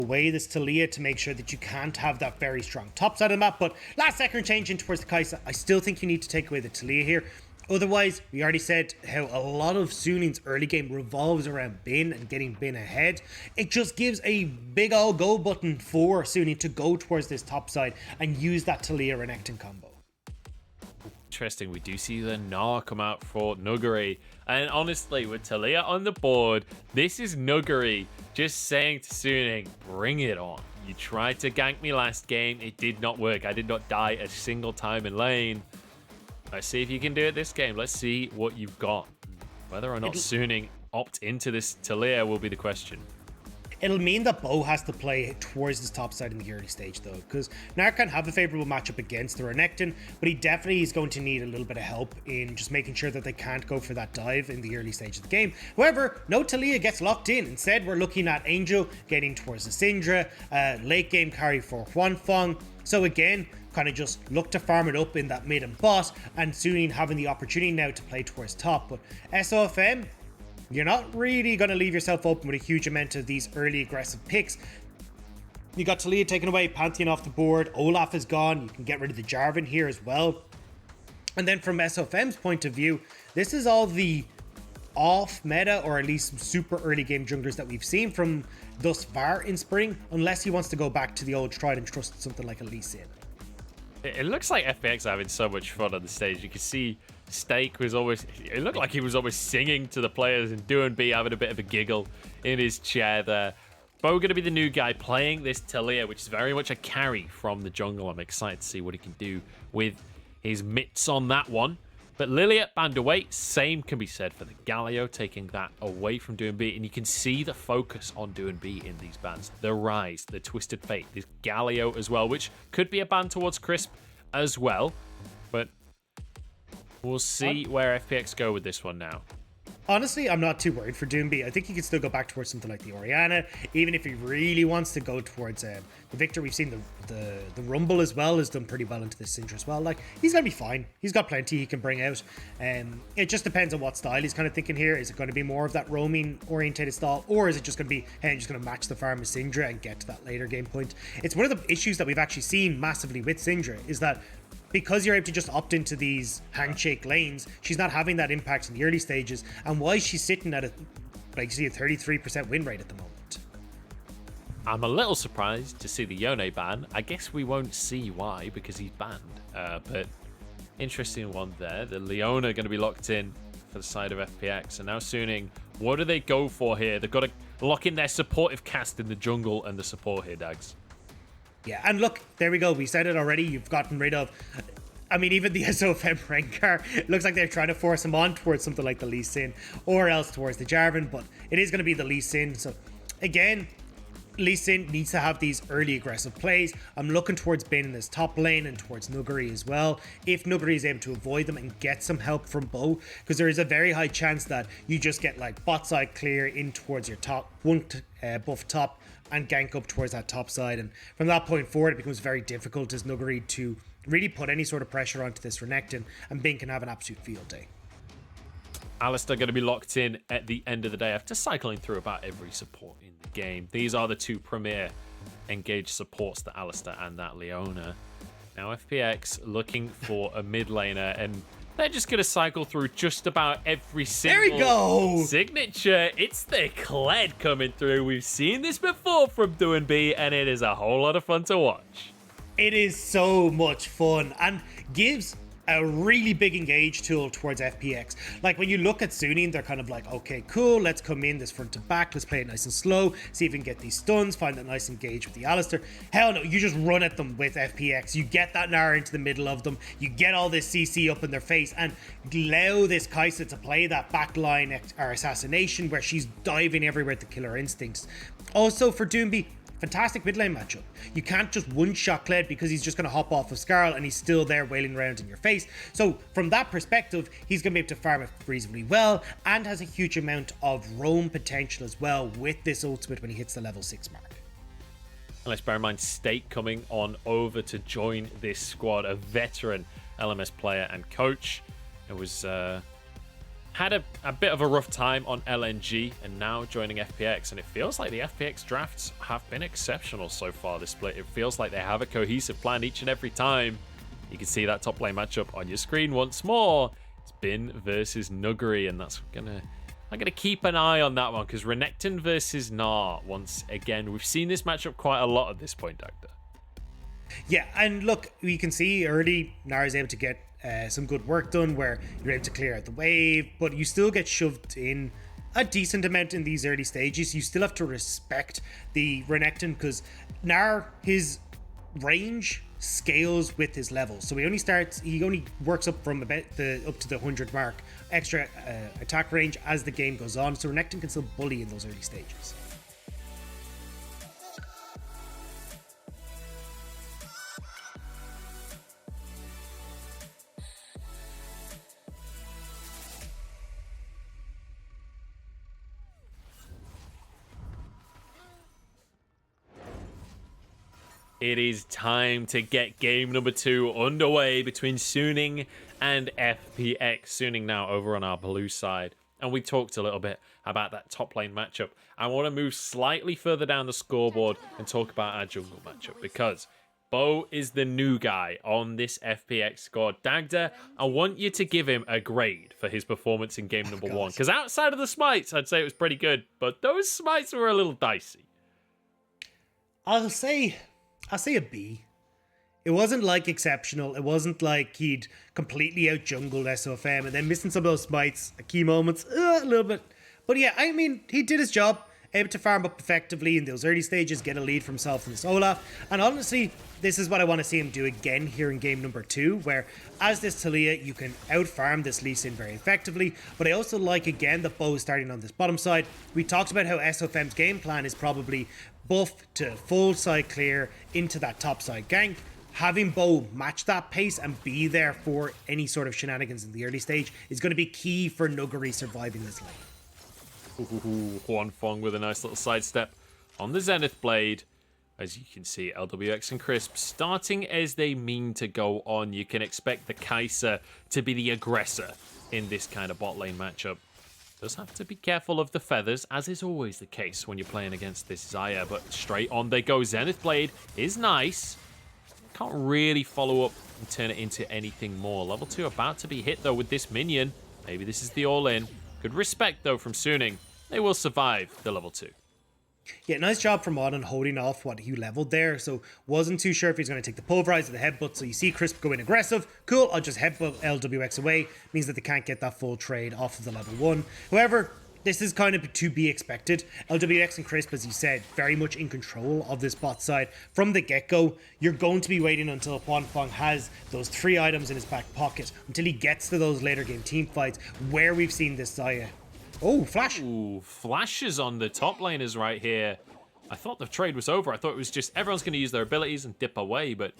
away this Taliyah to make sure that you can't have that very strong top side of the map. But last second change in towards the Kaisa, I still think you need to take away the Taliyah here. Otherwise, we already said how a lot of Sunin's early game revolves around Bin and getting Bin ahead. It just gives a big old go button for Sunin to go towards this top side and use that Taliyah Renekton combo. Interesting, we do see the Gnar come out for Nuguri. And honestly, with Taliyah on the board, this is Nuguri just saying to Suning, bring it on. You tried to gank me last game, it did not work. I did not die a single time in lane. Let's see if you can do it this game. Let's see what you've got. Whether or not Suning opt into this Taliyah will be the question. It'll mean that Bo has to play towards his top side in the early stage though, because Gnar can have a favorable matchup against the Renekton, but he definitely is going to need a little bit of help in just making sure that they can't go for that dive in the early stage of the game. However, no Taliyah gets locked in. Instead, we're looking at Angel getting towards the Syndra, late game carry for Huanfeng. So again, kind of just look to farm it up in that mid and bot, and Suning having the opportunity now to play towards top. But SofM, you're not really going to leave yourself open with a huge amount of these early aggressive picks. You got Taliyah taken away, Pantheon off the board, Olaf is gone, you can get rid of the Jarvan here as well. And then from SofM's point of view, this is all the off meta, or at least super early game junglers that we've seen from thus far in spring, unless he wants to go back to the old tried and trusted something like a Lee Sin. It looks like FPX are having so much fun on the stage. You can see Stake was always, it looked like he was always singing to the players, and Doinb having a bit of a giggle in his chair there. Bo going to be the new guy playing this Taliyah, which is very much a carry from the jungle. I'm excited to see what he can do with his mitts on that one. But Lilia banned away. Same can be said for the Galio, taking that away from Doinb. And you can see the focus on Doinb in these bans. The Rise, the Twisted Fate, this Galio as well, which could be a ban towards Crisp as well. But we'll see where FPX go with this one now. Honestly, I'm not too worried for Doinb. I think he can still go back towards something like the Orianna, even if he really wants to go towards the Victor. We've seen the Rumble as well has done pretty well into this Syndra as well. Like, he's gonna be fine. He's got plenty he can bring out. It just depends on what style he's kind of thinking here. Is it going to be more of that roaming orientated style, or is it just going to be, hey, I'm just going to match the farm with Syndra and get to that later game point? It's one of the issues that we've actually seen massively with Syndra, is that because you're able to just opt into these handshake lanes, she's not having that impact in the early stages, and why she's sitting at a 33% win rate at the moment. I'm a little surprised to see the Yone ban. I guess we won't see why, because he's banned. But interesting one there. The Leona going to be locked in for the side of FPX. And now Suning, what do they go for here? They've got to lock in their supportive cast in the jungle and the support here, Dags. Yeah, and look, there we go. We said it already. You've gotten rid of, I mean, even the SofM Rengar. Looks like they're trying to force him on towards something like the Lee Sin, or else towards the Jarvan, but it is going to be the Lee Sin. So again, Lee Sin needs to have these early aggressive plays. I'm looking towards Bin in this top lane and towards Nuguri as well. If Nuguri is able to avoid them and get some help from Bo, because there is a very high chance that you just get like bot side clear in towards your top, buff top, and gank up towards that top side. And from that point forward, it becomes very difficult as Nuguri to really put any sort of pressure onto this Renekton, and Bin can have an absolute field day. Alistar going to be locked in at the end of the day after cycling through about every support in the game. These are the two premier engaged supports, the Alistar and that Leona. Now FPX looking for a mid laner, and they're just going to cycle through just about every single signature. It's the Kled coming through. We've seen this before from Doinb, and it is a whole lot of fun to watch. It is so much fun and gives a really big engage tool towards FPX. Like, when you look at Suning, they're kind of like, okay, cool, let's come in this front to back, let's play it nice and slow, see if we can get these stuns, find that nice engage with the Alistar. Hell no, you just run at them with FPX. You get that Gnar into the middle of them, you get all this CC up in their face, and allow this Kaisa to play that backline or assassination where she's diving everywhere to kill her instincts. Also for Doinb, fantastic mid lane matchup. You can't just one-shot Kled because he's just going to hop off of Skarl and he's still there wailing around in your face. So from that perspective, he's going to be able to farm it reasonably well, and has a huge amount of roam potential as well with this ultimate when he hits the level 6 mark. And let's bear in mind, Stake coming on over to join this squad, a veteran LMS player and coach. It was had a bit of a rough time on LNG and now joining FPX, and it feels like the FPX drafts have been exceptional so far this split. It feels like they have a cohesive plan each and every time. You can see that top lane matchup on your screen once more. It's Bin versus Nuguri, and I'm gonna keep an eye on that one, because Renekton versus Gnar, once again, we've seen this matchup quite a lot at this point, Dagda. Yeah, and look, we can see early Gnar is able to get some good work done where you're able to clear out the wave, but you still get shoved in a decent amount in these early stages. You still have to respect the Renekton, because Gnar, his range scales with his level, so he only works up from about up to the 100 mark extra attack range as the game goes on, so Renekton can still bully in those early stages. It is time to get game number 2 underway between Suning and FPX. Suning now over on our blue side. And we talked a little bit about that top lane matchup. I want to move slightly further down the scoreboard and talk about our jungle matchup, because Bo is the new guy on this FPX squad. Dagda, I want you to give him a grade for his performance in game number 1. Because outside of the smites, I'd say it was pretty good. But those smites were a little dicey. I'll say a B. It wasn't like exceptional. It wasn't like he'd completely out jungled SofM and then missing some of those smites at key moments a little bit. But yeah, I mean, he did his job, able to farm up effectively in those early stages, get a lead for himself in this Olaf. And honestly, this is what I want to see him do again here in game number 2, where as this Taliyah, you can out farm this Lee Sin very effectively. But I also like, again, that Bo is starting on this bottom side. We talked about how SofM's game plan is probably buff to full side clear into that top side gank. Having Bo match that pace and be there for any sort of shenanigans in the early stage is going to be key for Nuguri surviving this lane. Ooh, Huanfeng with a nice little sidestep on the Zenith Blade. As you can see, Lwx and Crisp starting as they mean to go on. You can expect the Kai'Sa to be the aggressor in this kind of bot lane matchup. Does have to be careful of the feathers, as is always the case when you're playing against this Xayah, but straight on they go. Zenith Blade is nice. Can't really follow up and turn it into anything more. Level 2 about to be hit, though, with this minion. Maybe this is the all-in. Good respect, though, from Suning. They will survive the level 2. Yeah, nice job from Mon on holding off what he leveled there. So wasn't too sure if he's going to take the pulverize or the headbutt. So you see Crisp go in aggressive. Cool, I'll just headbutt Lwx away. Means that they can't get that full trade off of the level 1. However, this is kind of to be expected. Lwx and Crisp, as you said, very much in control of this bot side. From the get-go, you're going to be waiting until Huanfeng has those 3 items in his back pocket, until he gets to those later game team fights where we've seen this Xayah. Oh, Flash. Ooh, flashes on the top laners right here. I thought the trade was over. I thought it was just everyone's going to use their abilities and dip away, but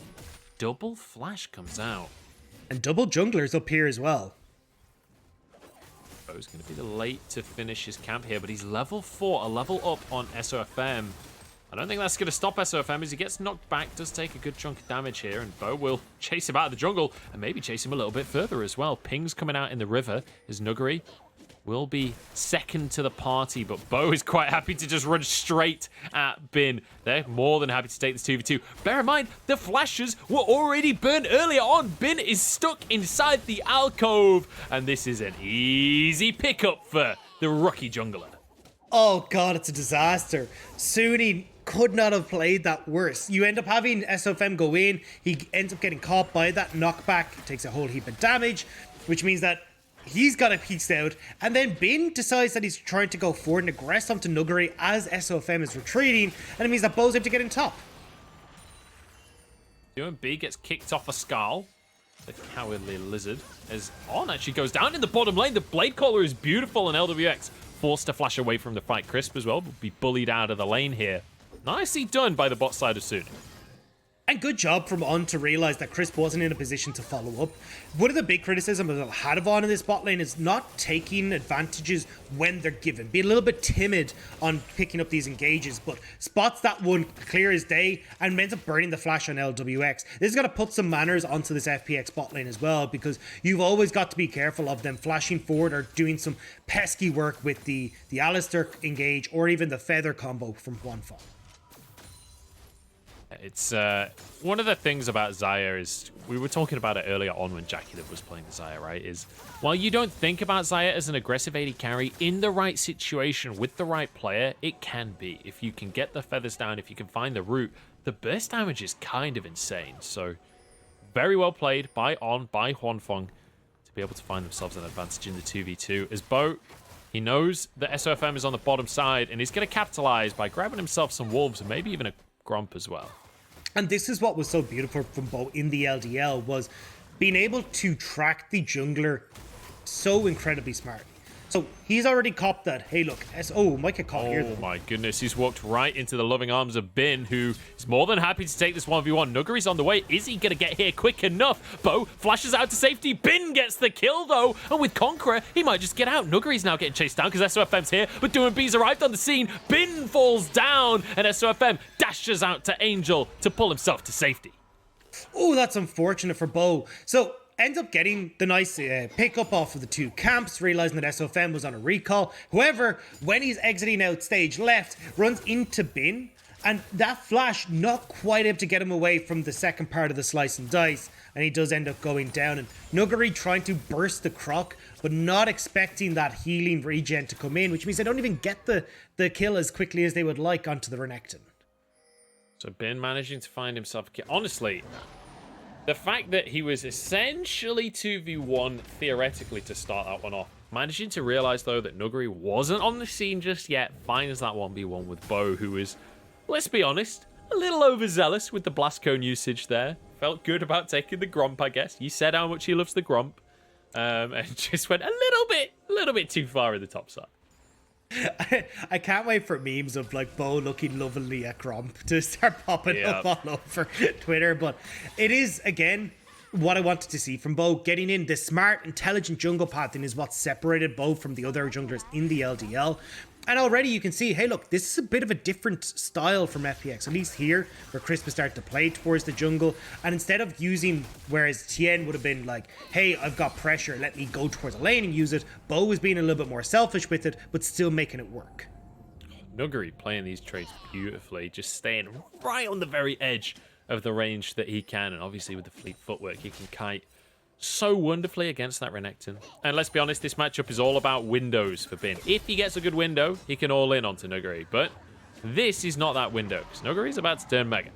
double Flash comes out. And double junglers up here as well. Bo's going to be the late to finish his camp here, but he's level 4, a level up on SofM. I don't think that's going to stop SofM as he gets knocked back, does take a good chunk of damage here, and Bo will chase him out of the jungle and maybe chase him a little bit further as well. Ping's coming out in the river as Nuguri will be second to the party, but Bo is quite happy to just run straight at Bin. They're more than happy to take this 2v2. Bear in mind, the flashes were already burned earlier on. Bin is stuck inside the alcove, and this is an easy pickup for the rookie jungler. Oh god, it's a disaster. Suni could not have played that worse. You end up having SofM go in, he ends up getting caught by that knockback, takes a whole heap of damage, which means that he's got a piece out, and then Bin decides that he's trying to go forward and aggress onto Nuguri as SofM is retreating, and it means that Bo's able to get in top. Doinb gets kicked off a skull. The cowardly lizard as On actually goes down in the bottom lane. The blade caller is beautiful, and Lwx forced to flash away from the fight. Crisp as well will be bullied out of the lane here. Nicely done by the bot side of Suning. And good job from On to realize that Crisp wasn't in a position to follow up. One of the big criticisms I've had of On in this bot lane is not taking advantages when they're given. Be a little bit timid on picking up these engages, but spots that one clear as day and ends up burning the flash on Lwx. This is going to put some manners onto this FPX bot lane as well, because you've always got to be careful of them flashing forward or doing some pesky work with the Alistar engage or even the feather combo from Huanfeng. It's one of the things about Xayah is, we were talking about it earlier on when Jackie was playing the Xayah, right? Is while you don't think about Xayah as an aggressive AD carry, in the right situation with the right player, it can be. If you can get the feathers down, if you can find the root, the burst damage is kind of insane. So very well played by On, by Huanfeng, to be able to find themselves an advantage in the 2v2. As Bo, he knows that SofM is on the bottom side, and he's going to capitalize by grabbing himself some wolves and maybe even a Gromp as well. And this is what was so beautiful from Bo in the LDL, was being able to track the jungler so incredibly smartly. So he's already copped that, hey look, might get caught here though. Oh my goodness, he's walked right into the loving arms of Bin, who is more than happy to take this 1v1. Nuguri's on the way. Is he going to get here quick enough? Bo flashes out to safety. Bin gets the kill though, and with Conqueror, he might just get out. Nuguri's now getting chased down because SofM's here, but Doinb's arrived on the scene. Bin falls down, and SofM dashes out to Angel to pull himself to safety. Oh, that's unfortunate for Bo. So ends up getting the nice pick-up off of the two camps, realizing that SofM was on a recall. However, when he's exiting out stage left, runs into Bin, and that flash not quite able to get him away from the second part of the slice and dice, and he does end up going down. And Nuguri trying to burst the croc, but not expecting that healing regen to come in, which means they don't even get the kill as quickly as they would like onto the Renekton. So Bin managing to find himself a kill. Honestly, the fact that he was essentially 2v1 theoretically to start that one off, managing to realize though that Nuguri wasn't on the scene just yet, finds that 1v1 with Bo, who is, let's be honest, a little overzealous with the blast cone usage there. Felt good about taking the Gromp, I guess. He said how much he loves the Gromp, and just went a little bit too far in the top side. I can't wait for memes of like Bo looking lovely at Gromp to start popping up all over Twitter. But it is, again, what I wanted to see from Bo. Getting in the smart, intelligent jungle pathing is what separated Bo from the other junglers in the LDL. And already you can see, hey, look, this is a bit of a different style from FPX, at least here, where Crisp is starting to play towards the jungle. And instead of using, whereas Tian would have been like, hey, I've got pressure, let me go towards the lane and use it, Bo was being a little bit more selfish with it, but still making it work. Nuguri playing these trades beautifully, just staying right on the very edge of the range that he can. And obviously with the fleet footwork, he can kite so wonderfully against that Renekton. And let's be honest, this matchup is all about windows for Bin. If he gets a good window, he can all in onto Nuguri. But this is not that window, because Nuguri's about to turn mega.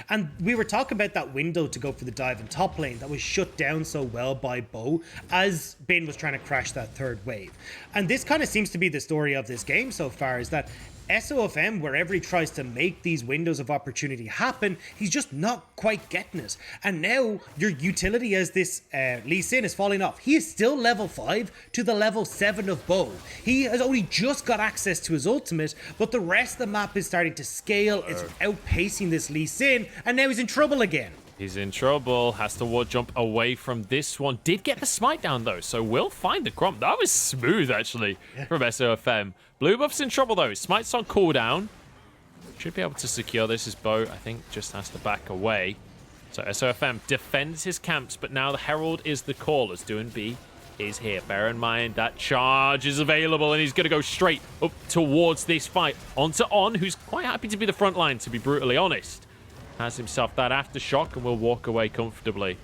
And we were talking about that window to go for the dive in top lane that was shut down so well by Bo as Bin was trying to crash that third wave. And this kind of seems to be the story of this game so far, is that SofM, wherever he tries to make these windows of opportunity happen, he's just not quite getting it. And now your utility as this Lee Sin is falling off. He is still level 5 to the level 7 of Bo. He has only just got access to his ultimate, but the rest of the map is starting to scale. It's outpacing this Lee Sin, and now he's in trouble again. He's in trouble, has to ward jump away from this one. Did get the smite down though, so we'll find the Gromp. That was smooth actually from SofM. Blue buff's in trouble though. Smite's on cooldown. Should be able to secure this as Bo, I think, just has to back away. So SofM defends his camps, but now the Herald is the call as Doinb is here. Bear in mind that charge is available and he's going to go straight up towards this fight. Onto On, who's quite happy to be the front line, to be brutally honest. Has himself that aftershock and will walk away comfortably.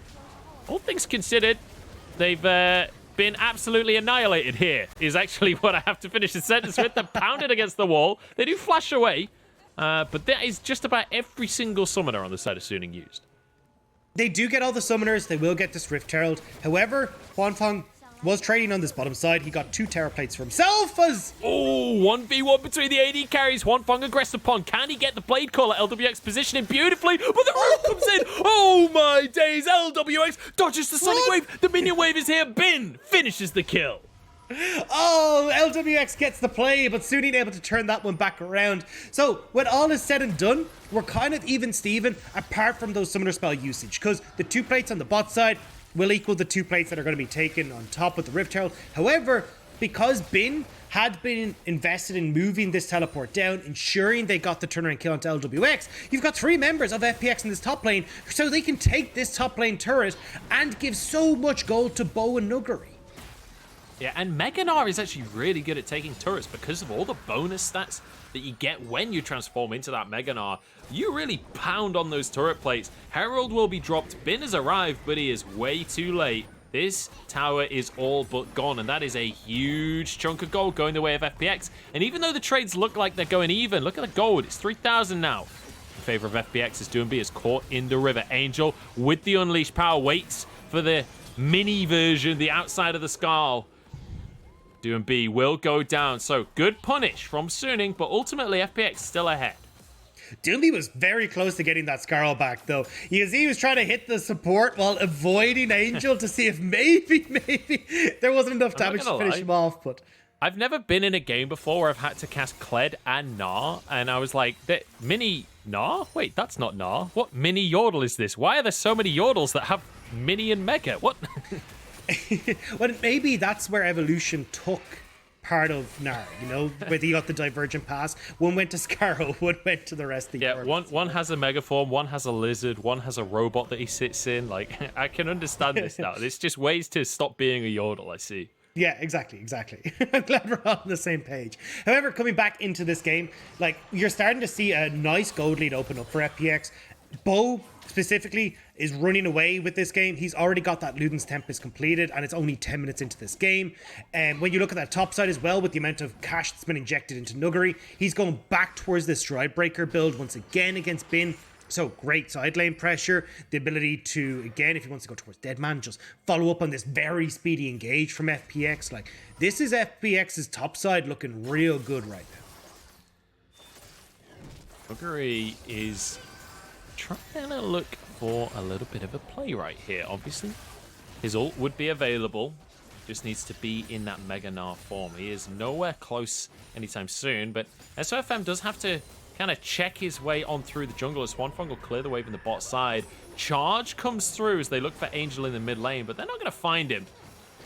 All things considered, they've been absolutely annihilated here, is actually what I have to finish the sentence with. They're pounded against the wall. They do flash away, but that is just about every single summoner on the side of Suning used. They do get all the summoners. They will get this Rift Herald. However, Huanfeng was trading on this bottom side. He got 2 Terror Plates for himself as... Oh, 1v1 between the AD carries. Huanfeng aggressive pawn. Can he get the Blade Caller? LWX positioning beautifully, but the root comes in. Oh my days. LWX dodges the Sonic Wave. The minion wave is here. Bin finishes the kill. Oh, LWX gets the play, but Sunny able to turn that one back around. So when all is said and done, we're kind of even Steven, apart from those summoner spell usage, because the 2 plates on the bot side will equal the 2 plates that are going to be taken on top with the Rift Herald. However, because Bin had been invested in moving this teleport down, ensuring they got the turnaround kill onto LWX, you've got 3 members of FPX in this top lane, so they can take this top lane turret and give so much gold to Bo and Nuguri. Yeah, and Mega Gnar is actually really good at taking turrets because of all the bonus stats that you get when you transform into that Mega Gnar. You really pound on those turret plates. Herald will be dropped. Bin has arrived, but he is way too late. This tower is all but gone, and that is a huge chunk of gold going the way of FPX. And even though the trades look like they're going even, look at the gold. It's 3,000 now. In favor of FPX as Doinb is caught in the river. Angel with the unleashed power waits for the mini version, the outside of the skull. Doinb will go down. So good punish from Suning, but ultimately FPX still ahead. Doinb was very close to getting that Scarl back, though. You can see he was trying to hit the support while avoiding Angel to see if maybe there wasn't enough damage to finish him off. But I've never been in a game before where I've had to cast Kled and Gnar, and I was like, mini Gnar? Wait, that's not Gnar. What mini Yordle is this? Why are there so many Yordles that have mini and Mega? What? Well, maybe that's where evolution took part of Gnar, you know, where you got the divergent pass. One went to Scarrow, one went to the rest of the one has a mega form, one has a lizard, one has a robot that he sits in. Like, I can understand this now. There's just ways to stop being a Yordle, I see. Yeah, exactly. I'm glad we're all on the same page. However, coming back into this game, like, you're starting to see a nice gold lead open up for FPX. Bo specifically is running away with this game. He's already got that Luden's Tempest completed, and it's only 10 minutes into this game. And when you look at that top side as well, with the amount of cash that's been injected into Nuguri, he's going back towards this Stride Breaker build once again against Bin. So great side lane pressure, the ability to, again, if he wants to go towards Deadman, just follow up on this very speedy engage from FPX. Like, this is FPX's top side looking real good right now. Nuguri is trying to look for a little bit of a play right here. Obviously, his ult would be available. Just needs to be in that Mega Gnar form. He is nowhere close anytime soon, but SofM does have to kind of check his way on through the jungle as Huanfeng will clear the way from the bot side. Charge comes through as they look for Angel in the mid lane, but they're not going to find him.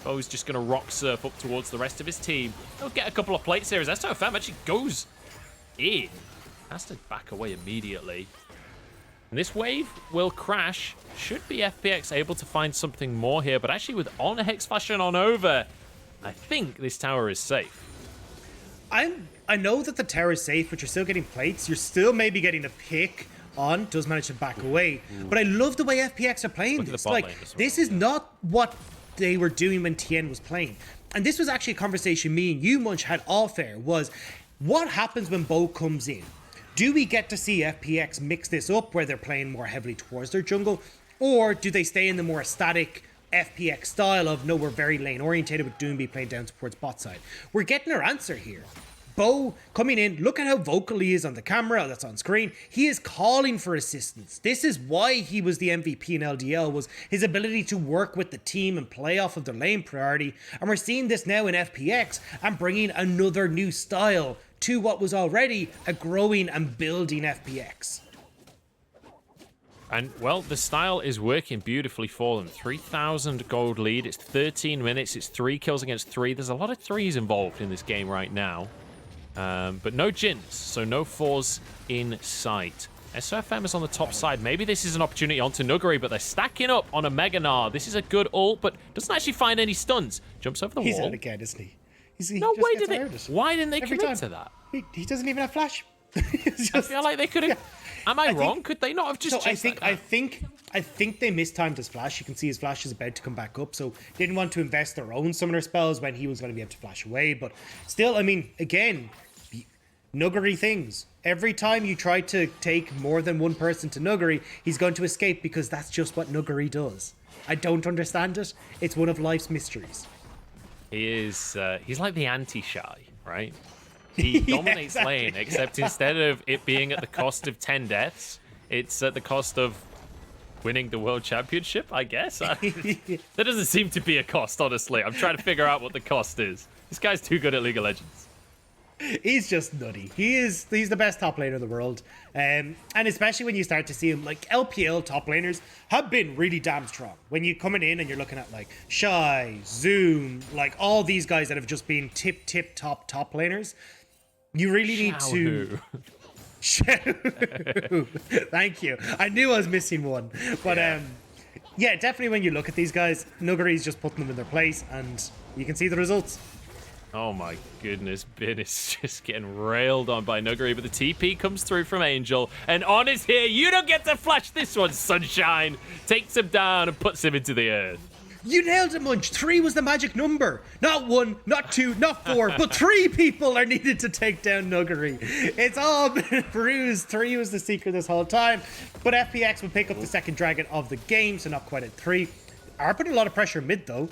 Bo's just going to rock surf up towards the rest of his team. They'll get a couple of plates here as SofM actually goes in. Has to back away immediately. And this wave will crash. Should be FPX able to find something more here, but actually with on Hex Fashion on over, I think this tower is safe. I know that the tower is safe, but you're still getting plates. You're still maybe getting a pick on. Does manage to back away. But I love the way FPX are playing this. Like, this is not what they were doing when Tian was playing. And this was actually a conversation me and you, Munch, had off air, was what happens when Bo comes in? Do we get to see FPX mix this up where they're playing more heavily towards their jungle? Or do they stay in the more static FPX style of, no, we're very lane orientated with Doinb playing down towards bot side? We're getting our answer here. Bo coming in, look at how vocal he is on the camera that's on screen. He is calling for assistance. This is why he was the MVP in LDL, was his ability to work with the team and play off of their lane priority. And we're seeing this now in FPX and bringing another new style to what was already a growing and building FPX. And, well, the style is working beautifully for them. 3,000 gold lead. It's 13 minutes. It's 3 kills against 3. There's a lot of 3s involved in this game right now. But no Jins, so no 4s in sight. SofM is on the top side. Maybe this is an opportunity onto Nuguri, but they're stacking up on a Mega Gnar. This is a good ult, but doesn't actually find any stuns. Jumps over the wall. He's out again, isn't he? Why didn't they commit to that? He doesn't even have flash. I feel like they could have. Yeah. Am I wrong? Could they not have just? So I think they mistimed his flash. You can see his flash is about to come back up, so didn't want to invest their own summoner spells when he was going to be able to flash away. But still, I mean, again, Nuguri things. Every time you try to take more than one person to Nuguri, he's going to escape because that's just what Nuguri does. I don't understand it. It's one of life's mysteries. He is. He's like the anti-Shy, right? He dominates lane, except instead of it being at the cost of 10 deaths, it's at the cost of winning the world championship, I guess. There doesn't seem to be a cost, honestly. I'm trying to figure out what the cost is. This guy's too good at League of Legends. He's just nutty. He's the best top laner in the world. And especially when you start to see him, like LPL top laners have been really damn strong. When you're coming in and you're looking at like Shy, Zoom, like all these guys that have just been tip top laners, you really need to... Thank you. I knew I was missing one. But yeah, definitely when you look at these guys, Nuguri's just putting them in their place and you can see the results. Oh my goodness, Bin is just getting railed on by Nuguri, but the TP comes through from Angel, and On is here. You don't get to flash this one, Sunshine. Takes him down and puts him into the earth. You nailed it, Munch. 3 was the magic number. Not 1, not 2, not 4, but 3 people are needed to take down Nuguri. It's all been bruised. 3 was the secret this whole time, but FPX will pick up the second dragon of the game, so not quite at 3. Are putting a lot of pressure mid, though.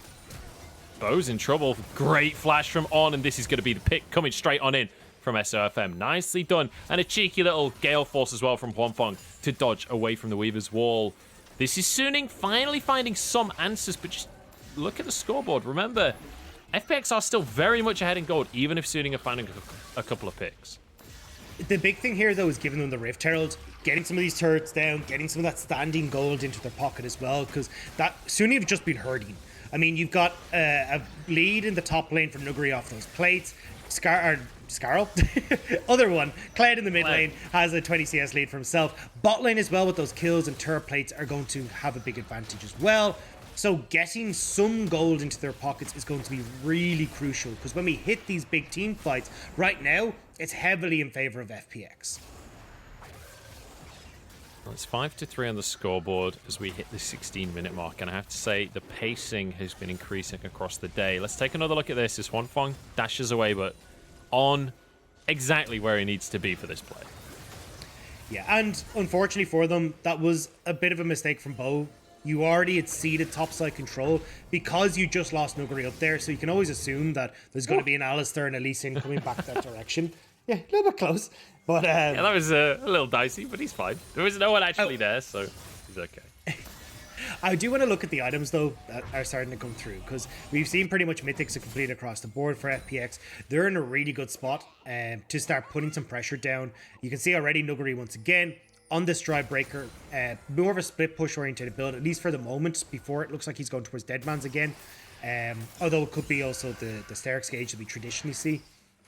Bo's in trouble. Great flash from On, and this is going to be the pick coming straight on in from SofM. Nicely done. And a cheeky little Gale Force as well from Huanfeng to dodge away from the Weaver's Wall. This is Suning finally finding some answers, but just look at the scoreboard. Remember, FPX are still very much ahead in gold, even if Suning are finding a couple of picks. The big thing here, though, is giving them the Rift Herald, getting some of these turrets down, getting some of that standing gold into their pocket as well, because that Suning have just been hurting. I mean, you've got a lead in the top lane from Nuguri off those plates. Scarl? Other one. Kled in the mid lane has a 20 CS lead for himself. Bot lane as well with those kills and turret plates are going to have a big advantage as well. So getting some gold into their pockets is going to be really crucial, because when we hit these big team fights, right now, it's heavily in favor of FPX. Well, it's 5-3 on the scoreboard as we hit the 16-minute mark, and I have to say the pacing has been increasing across the day. Let's take another look at this. As Huanfeng dashes away, but On exactly where he needs to be for this play. Yeah, and unfortunately for them, that was a bit of a mistake from Bo. You already had ceded topside control because you just lost Nuguri up there, so you can always assume that there's going to be an Alistar and a Lee Sin coming back that direction. Yeah, a little bit close. But yeah, that was a little dicey, but he's fine. There was no one actually there, so he's okay. I do want to look at the items, though, that are starting to come through, because we've seen pretty much mythics are complete across the board for FPX. They're in a really good spot to start putting some pressure down. You can see already Nuguri once again on this Drive Breaker, more of a split push oriented build, at least for the moment, before it looks like he's going towards Deadman's again. Although it could be also the Sterix gauge that we traditionally see.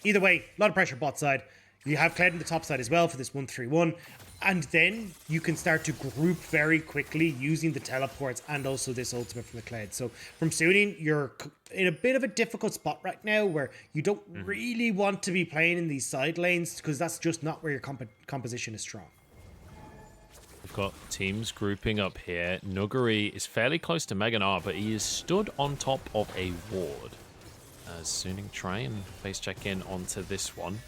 Either way, a lot of pressure bot side. You have Kled on the top side as well for this 1-3-1. And then you can start to group very quickly using the teleports and also this ultimate from the Kled. So from Suning, you're in a bit of a difficult spot right now where you don't really want to be playing in these side lanes, because that's just not where your composition is strong. We've got teams grouping up here. Nuguri is fairly close to Mega Gnar, but he is stood on top of a ward. As Suning try and face check in onto this one.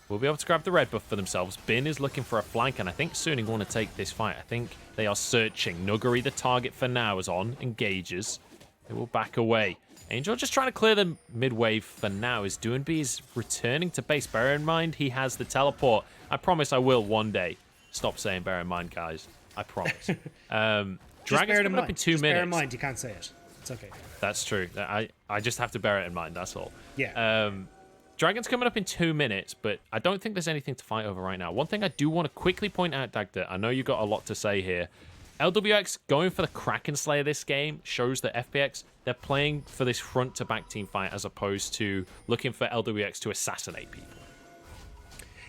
Will be able to grab the red buff for themselves. Bin is looking for a flank, and I think Suning want to take this fight. I think they are searching. Nuguri the target for now is On, engages. They will back away. Angel just trying to clear the mid-wave for now as Doinb is returning to base. Bear in mind, he has the teleport. I promise I will one day. Stop saying bear in mind, guys. I promise. Dragon's coming up in 2 minutes. Bear in mind, you can't say it. It's okay. That's true. I just have to bear it in mind, that's all. Yeah. Dragon's coming up in 2 minutes, but I don't think there's anything to fight over right now. One thing I do want to quickly point out, Dagda, I know you got a lot to say here. Lwx going for the Kraken Slayer this game shows that FPX, they're playing for this front-to-back team fight as opposed to looking for Lwx to assassinate people.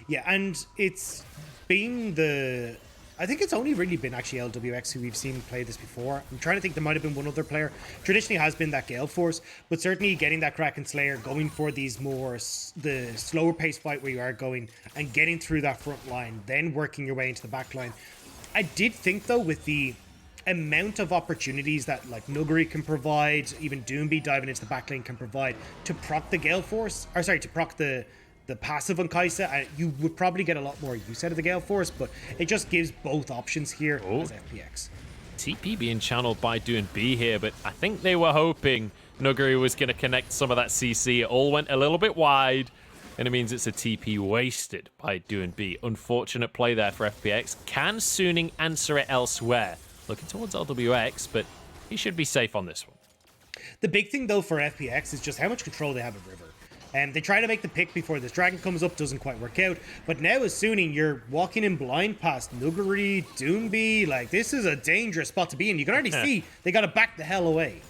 Yeah, and it's been the... I think it's only really been actually Lwx who we've seen play this before. I'm trying to think there might have been one other player. Traditionally has been that Gale Force, but certainly getting that Kraken Slayer, going for these more, the slower pace fight where you are going and getting through that front line, then working your way into the back line. I did think though, with the amount of opportunities that like Nuguri can provide, even Doinb diving into the back lane can provide to proc the Gale Force, or sorry, to proc the passive on Xayah, you would probably get a lot more use out of the Gale Force, but it just gives both options here as FPX. TP being channeled by Doinb here, but I think they were hoping Nuguri was going to connect some of that CC. It all went a little bit wide, and it means it's a TP wasted by Doinb. Unfortunate play there for FPX. Can Suning answer it elsewhere? Looking towards Lwx, but he should be safe on this one. The big thing, though, for FPX is just how much control they have of River. They try to make the pick before this dragon comes up, doesn't quite work out. But now as Suning, you're walking in blind past Nuguri, Doinb. Like, this is a dangerous spot to be in. You can already see they got to back the hell away.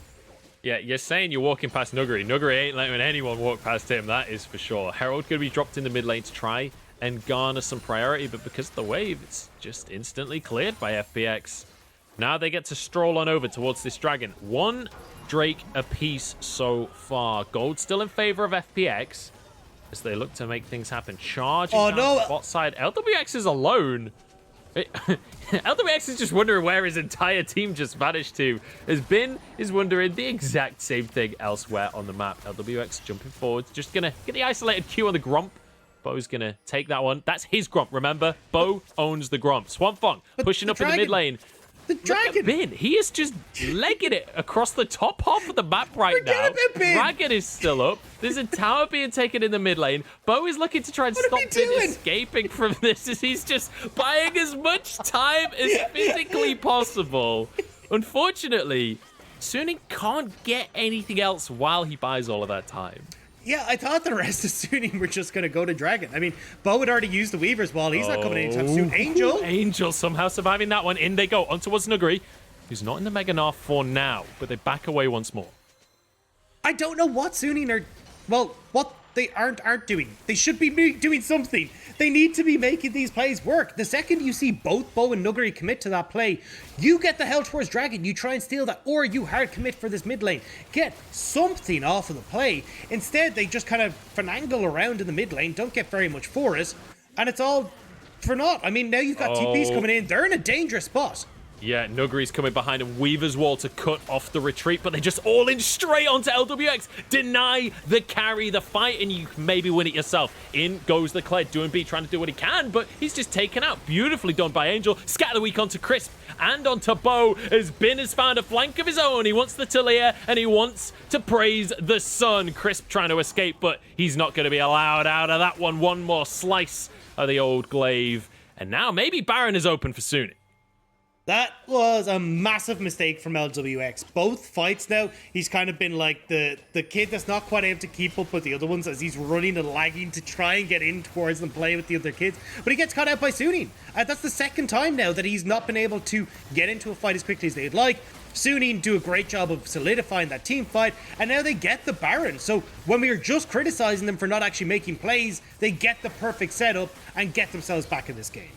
Yeah, you're saying you're walking past Nuguri. Nuguri ain't letting anyone walk past him, that is for sure. Herald going to be dropped in the mid lane to try and garner some priority, but because of the wave, it's just instantly cleared by FPX. Now they get to stroll on over towards this dragon. One Drake apiece so far. Gold still in favor of FPX as they look to make things happen. Charging down the bot side. LWX is alone. LWX is just wondering where his entire team just vanished to. As Bin is wondering the exact same thing elsewhere on the map. LWX jumping forward, just gonna get the isolated Q on the Gromp. Bo's gonna take that one. That's his Gromp, remember? Bo owns the Gromp. Huanfeng pushing up in the mid lane. The dragon! Bin, he is just legging it across the top half of the map right now. Dragon is still up. There's a tower being taken in the mid lane. Bo is looking to try and stop Bin escaping from this as he's just buying as much time as physically possible. Unfortunately, Suning can't get anything else while he buys all of that time. Yeah, I thought the rest of Suning were just going to go to Dragon. I mean, Bo had already used the Weaver's Wall. He's not coming anytime soon. Angel? Angel somehow surviving that one. In they go. On towards Nuguri, who's not in the Mega Gnar for now, but they back away once more. I don't know what Suning are... Well, what they aren't doing. They should be doing something. They need to be making these plays work. The second you see both Bo and Nuguri commit to that play, you get the hell towards Dragon, you try and steal that, or you hard commit for this mid lane. Get something off of the play. Instead, they just kind of finagle around in the mid lane, don't get very much for it, and it's all for naught. I mean, now you've got TPs coming in. They're in a dangerous spot. Yeah, Nuguri's coming behind him. Weaver's Wall to cut off the retreat, but they just all in straight onto LWX. Deny the carry, the fight, and you can maybe win it yourself. In goes the Kled. Doinb trying to do what he can, but he's just taken out. Beautifully done by Angel. Scatter the weak onto Crisp and onto Bo, as Bin has found a flank of his own. He wants the Taliyah, and he wants to praise the sun. Crisp trying to escape, but he's not going to be allowed out of that one. One more slice of the old glaive. And now maybe Baron is open for Suning. That was a massive mistake from LWX. Both fights now, he's kind of been like the kid that's not quite able to keep up with the other ones as he's running and lagging to try and get in towards them, play with the other kids. But he gets caught out by Suning. That's the second time now that he's not been able to get into a fight as quickly as they'd like. Suning do a great job of solidifying that team fight, and now they get the Baron. So when we were just criticizing them for not actually making plays, they get the perfect setup and get themselves back in this game.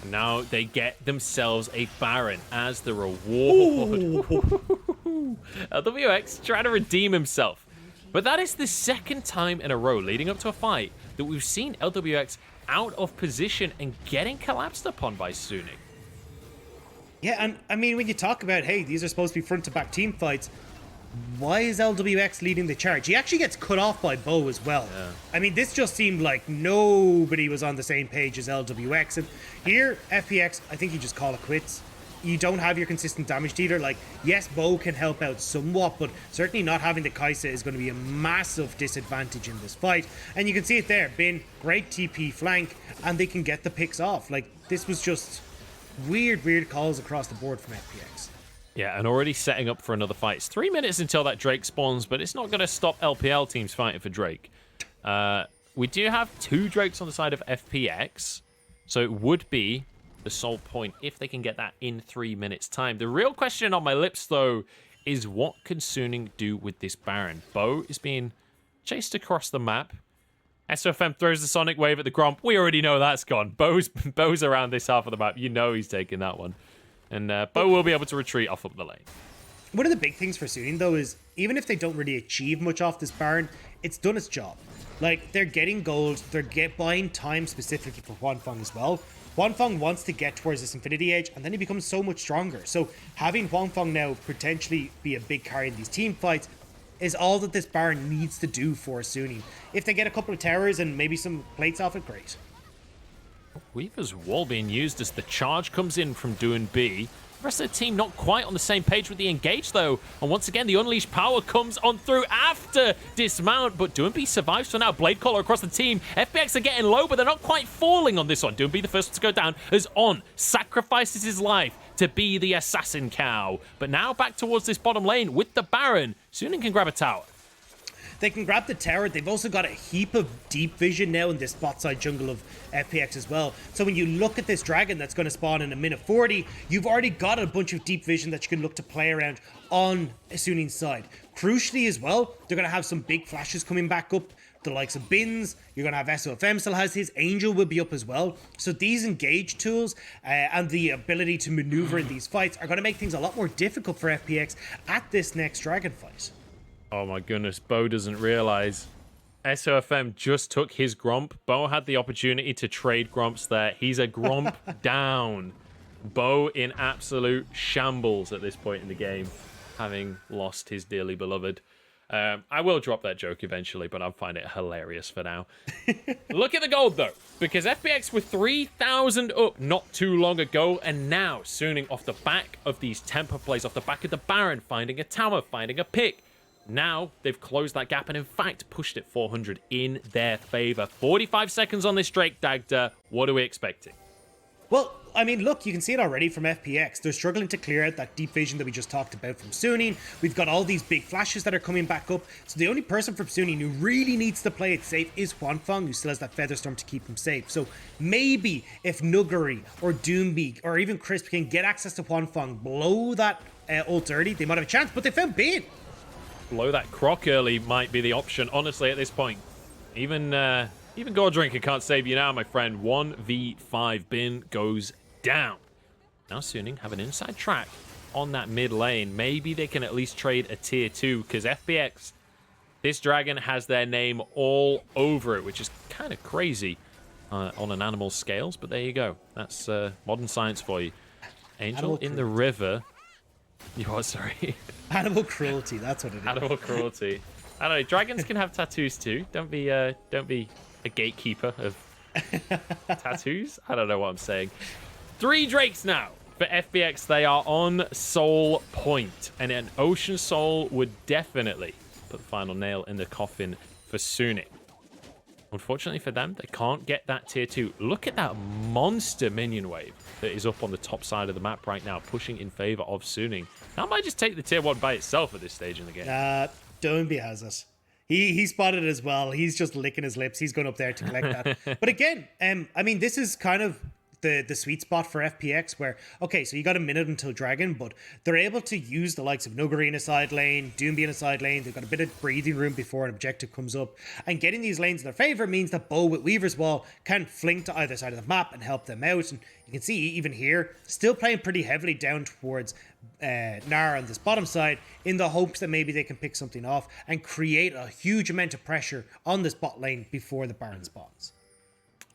Now they get themselves a Baron as the reward. LWX trying to redeem himself. But that is the second time in a row leading up to a fight that we've seen LWX out of position and getting collapsed upon by Suning. Yeah, and I mean, when you talk about, hey, these are supposed to be front-to-back team fights, why is LWX leading the charge? He actually gets cut off by Bo as well. Yeah. I mean, this just seemed like nobody was on the same page as LWX. And here, FPX, I think you just call it quits. You don't have your consistent damage dealer. Like, yes, Bo can help out somewhat, but certainly not having the Kai'Sa is going to be a massive disadvantage in this fight. And you can see it there. Bin, great TP flank, and they can get the picks off. Like, this was just weird calls across the board from FPX. Yeah, and already setting up for another fight. It's 3 minutes until that Drake spawns, but it's not going to stop LPL teams fighting for Drake. We do have 2 Drakes on the side of FPX, so it would be the sole point if they can get that in 3 minutes' time. The real question on my lips, though, is what can Suning do with this Baron? Bo is being chased across the map. SofM throws the Sonic Wave at the Gromp. We already know that's gone. Bo's around this half of the map. You know he's taking that one. And Bo will be able to retreat off up the lane. One of the big things for Suning, though, is even if they don't really achieve much off this Baron, it's done its job. Like, they're getting gold, they're buying time specifically for Huanfeng as well. Huanfeng wants to get towards this Infinity Age, and then he becomes so much stronger. So having Huanfeng now potentially be a big carry in these team fights is all that this Baron needs to do for Suning. If they get a couple of towers and maybe some plates off it, great. Weaver's Wall being used as the charge comes in from Doinb. The rest of the team not quite on the same page with the engage, though. And once again, the Unleashed power comes on through after dismount. But Doinb survives for now. Blade Caller across the team. FPX are getting low, but they're not quite falling on this one. Doinb the first one to go down as On sacrifices his life to be the assassin cow. But now back towards this bottom lane with the Baron. Suning can grab a tower. they can grab the tower. They've also got a heap of deep vision now in this bot side jungle of FPX as well. So when you look at this dragon that's going to spawn in a minute 40, you've already got a bunch of deep vision that you can look to play around on Suning's side. Crucially as well, they're going to have some big flashes coming back up. The likes of Bins, you're going to have SofM still has his, Angel will be up as well. So these engage tools and the ability to maneuver in these fights are going to make things a lot more difficult for FPX at this next dragon fight. Oh my goodness, Bo doesn't realize SofM just took his Gromp. Bo had the opportunity to trade Gromps there. He's a Gromp down. Bo in absolute shambles at this point in the game, having lost his dearly beloved. I will drop that joke eventually, but I find it hilarious for now. Look at the gold, though, because FPX were 3,000 up not too long ago, and now Suning off the back of these tempo plays, off the back of the Baron, finding a tower, finding a pick. Now they've closed that gap and, in fact, pushed it 400 in their favor. 45 seconds on this Drake, Dagda. What are we expecting? Well, I mean, look, you can see it already from FPX. They're struggling to clear out that deep vision that we just talked about from Suning. We've got all these big flashes that are coming back up. So the only person from Suning who really needs to play it safe is Huanfeng, who still has that Featherstorm to keep him safe. So maybe if Nuguri or Doinb or even Crisp can get access to Huanfeng, blow that ult early, they might have a chance, but they found Bin. Blow that croc early might be the option, honestly, at this point. Even Gore Drinker can't save you now, my friend. 1v5 Bin goes down. Now Suning have an inside track on that mid lane. Maybe they can at least trade a tier 2, because FPX, this dragon has their name all over it, which is kind of crazy on an animal scales, but there you go. That's modern science for you. Angel in the river. You what, sorry? Animal cruelty, that's what it is. Animal cruelty. I don't know, dragons can have tattoos too. Don't be a gatekeeper of tattoos. I don't know what I'm saying. 3 Drakes now for FPX. They are on Soul Point, and an Ocean Soul would definitely put the final nail in the coffin for Suning. Unfortunately for them, they can't get that tier 2. Look at that monster minion wave that is up on the top side of the map right now, pushing in favor of Suning. That might just take the tier 1 by itself at this stage in the game. Doinb has it. He spotted it as well. He's just licking his lips. He's going up there to collect that. But again, I mean, this is kind of the sweet spot for FPX where, okay, so you got a minute until Dragon, but they're able to use the likes of Nuguri in a side lane, Doinb in a side lane. They've got a bit of breathing room before an objective comes up. And getting these lanes in their favor means that Bo with Weaver's Wall can flank to either side of the map and help them out. And you can see even here, still playing pretty heavily down towards Gnar on this bottom side in the hopes that maybe they can pick something off and create a huge amount of pressure on this bot lane before the Baron spawns.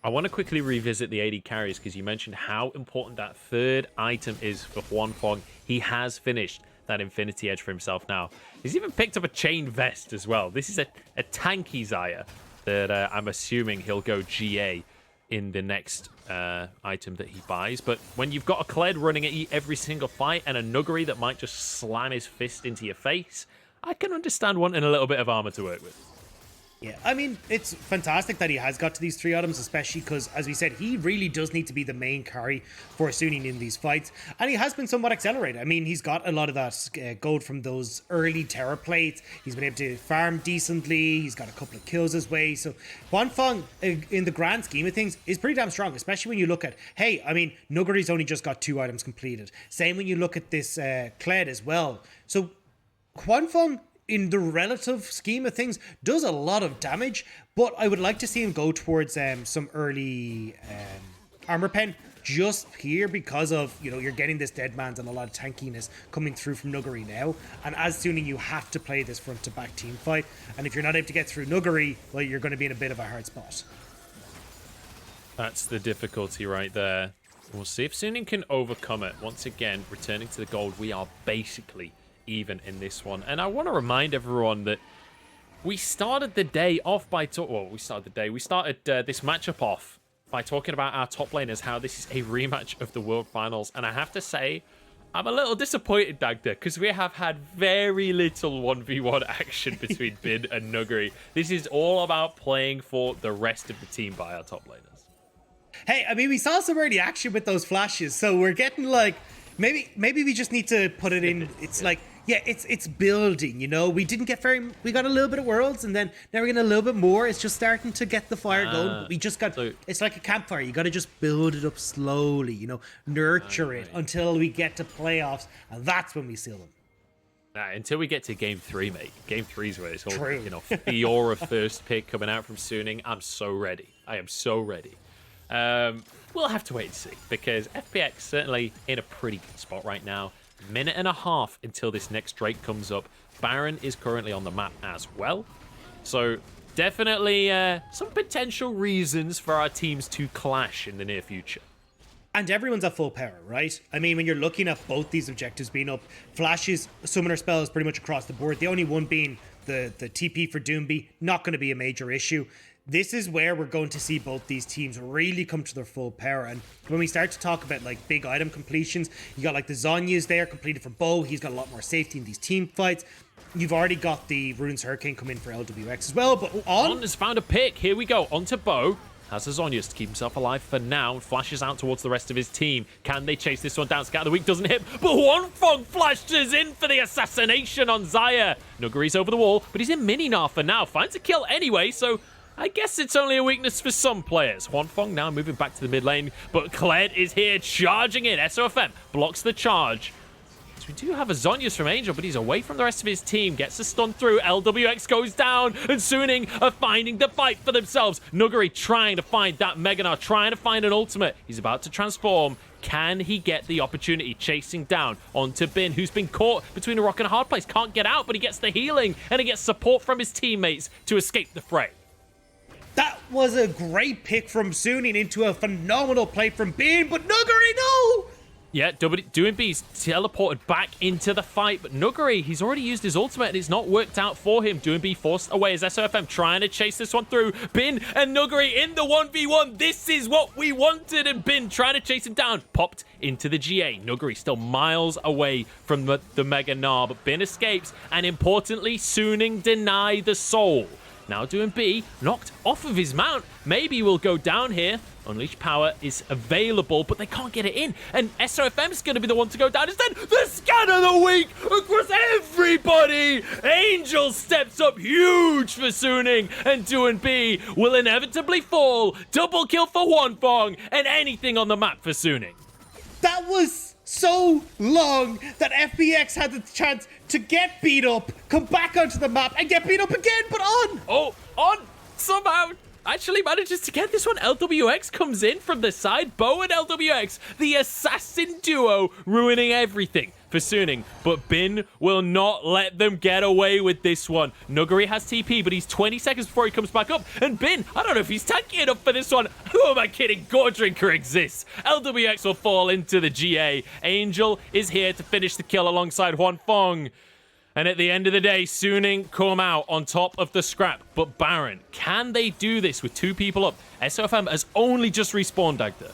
I want to quickly revisit the AD carries because you mentioned how important that third item is for Huanfeng. He has finished that Infinity Edge for himself now. He's even picked up a chain vest as well. This is a tanky Xayah that I'm assuming he'll go GA in the next item that he buys. But when you've got a Kled running at you every single fight and a Nuguri that might just slam his fist into your face, I can understand wanting a little bit of armor to work with. Yeah, I mean, it's fantastic that he has got to these 3 items, especially because, as we said, he really does need to be the main carry for Suning in these fights. And he has been somewhat accelerated. I mean, he's got a lot of that gold from those early terror plates. He's been able to farm decently. He's got a couple of kills his way. So Huanfeng, in the grand scheme of things, is pretty damn strong, especially when you look at, hey, I mean, Nuguri's only just got 2 items completed. Same when you look at this Kled as well. So Huanfeng, in the relative scheme of things, does a lot of damage, but I would like to see him go towards some early armor pen just here because of, you know, you're getting this dead man's and a lot of tankiness coming through from Nuguri now. And as Suning, you have to play this front to back team fight. And if you're not able to get through Nuguri, well, you're going to be in a bit of a hard spot. That's the difficulty right there. We'll see if Suning can overcome it. Once again, returning to the gold, we are basically even in this one. And I want to remind everyone that we started the day off by we started this matchup off by talking about our top laners, how this is a rematch of the World Finals. And I have to say, I'm a little disappointed, Dagda, because we have had very little 1v1 action between Bin and Nuguri. This is all about playing for the rest of the team by our top laners. Hey, I mean, we saw some early action with those flashes, so we're getting like, maybe we just need to put it in. It's like, Yeah, it's building, you know. We got a little bit of worlds, and then now we're getting a little bit more. It's just starting to get the fire going. But we just got, it's like a campfire. You got to just build it up slowly, you know, nurture it until we get to playoffs, and that's when we seal them. Nah, until we get to game 3, mate. Game 3 is where it's all, you know, Fiora first pick coming out from Suning. I'm so ready. I am so ready. We'll have to wait and see, because FPX certainly in a pretty good spot right now. Minute and a half until this next Drake comes up. Baron is currently on the map as well. So definitely some potential reasons for our teams to clash in the near future. And everyone's at full power, right? I mean, when you're looking at both these objectives being up, Flash's summoner spell is pretty much across the board. The only one being the TP for Doinb, not going to be a major issue. This is where we're going to see both these teams really come to their full power. And when we start to talk about like big item completions, you got like the Zhonya's there completed for Bo. He's got a lot more safety in these team fights. You've already got the Runes Hurricane come in for LWX as well. But On has found a pick. Here we go. On to Bo. Has a Zhonya's to keep himself alive for now. Flashes out towards the rest of his team. Can they chase this one down? Scatter the Weak doesn't hit. But Huanfeng flashes in for the assassination on Xayah. Nuguri's over the wall, but he's in mini-Gnar for now. Finds a kill anyway, so I guess it's only a weakness for some players. Huanfeng now moving back to the mid lane, but Kled is here charging in. SofM blocks the charge. So we do have a Zhonya's from Angel, but he's away from the rest of his team. Gets a stun through. LWX goes down, and Suning are finding the fight for themselves. Nuguri trying to find that Mega Gnar, trying to find an ultimate. He's about to transform. Can he get the opportunity? Chasing down onto Bin, who's been caught between a rock and a hard place. Can't get out, but he gets the healing, and he gets support from his teammates to escape the fray. That was a great pick from Suning into a phenomenal play from Bin, but Nuguri, no! Yeah, Doinb's teleported back into the fight, but Nuguri, he's already used his ultimate and it's not worked out for him. Doinb forced away as SofM trying to chase this one through. Bin and Nuguri in the 1v1. This is what we wanted, and Bin trying to chase him down. Popped into the GA. Nuguri still miles away from the Mega Gnar, but Bin escapes, and importantly, Suning deny the soul. Now Doinb knocked off of his mount. Maybe we'll go down here. Unleash power is available, but they can't get it in. And SofM's going to be the one to go down instead. The scan of the week across everybody. Angel steps up huge for Suning, and Doinb will inevitably fall. Double kill for Huanfeng, and anything on the map for Suning. That was so long that FPX had the chance to get beat up, come back onto the map, and get beat up again, but on! Oh, on somehow actually manages to get this one. LWX comes in from the side. Bo and LWX, the assassin duo, ruining everything for Suning, but Bin will not let them get away with this one. Nuguri has TP, but he's 20 seconds before he comes back up, and Bin, I don't know if he's tanky enough for this one. Who am I kidding? Gore Drinker exists. LWX will fall into the GA. Angel is here to finish the kill alongside Huanfeng. And at the end of the day, Suning come out on top of the scrap. But Baron, can they do this with 2 people up? SofM has only just respawned, Dagda.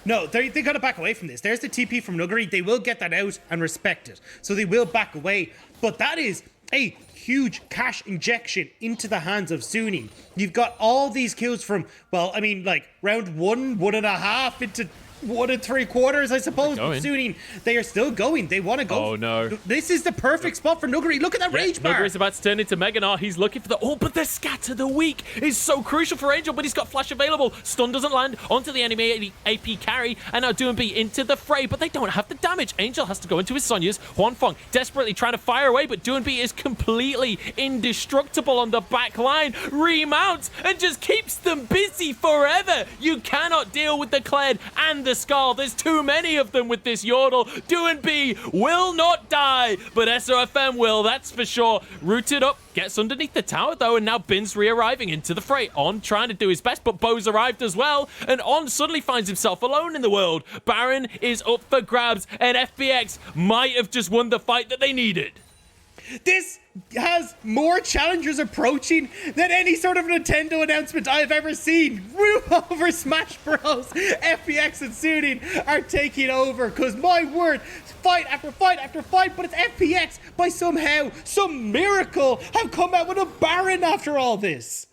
No, they got to back away from this. There's the TP from Nuguri. They will get that out and respect it. So they will back away. But that is a huge cash injection into the hands of Suning. You've got all these kills from, well, I mean, like round 1, 1.5 into 1 3/4, I suppose. But Suning, they are still going. They want to go. Oh, no. This is the perfect spot for Nuguri. Look at that rage bar. Nuguri's about to turn into Mega Gnar. He's looking for the... Oh, but the scatter the weak is so crucial for Angel, but he's got flash available. Stun doesn't land onto the enemy AP carry, and now Doinb into the fray, but they don't have the damage. Angel has to go into his Sonya's. Huanfeng desperately trying to fire away, but Doinb is completely indestructible on the back line. Remounts and just keeps them busy forever. You cannot deal with the Kled and the Skull. There's too many of them with this Yordle. Doinb will not die, but SofM will, that's for sure. Rooted up, gets underneath the tower though, and now Bin's re-arriving into the fray. On trying to do his best, but Bo's arrived as well, and On suddenly finds himself alone in the world. Baron is up for grabs, and FPX might have just won the fight that they needed. This has more challengers approaching than any sort of Nintendo announcement I've ever seen. Room over Smash Bros. FPX and Suning are taking over, because my word, fight after fight after fight, but it's FPX by somehow, some miracle, have come out with a Baron after all this.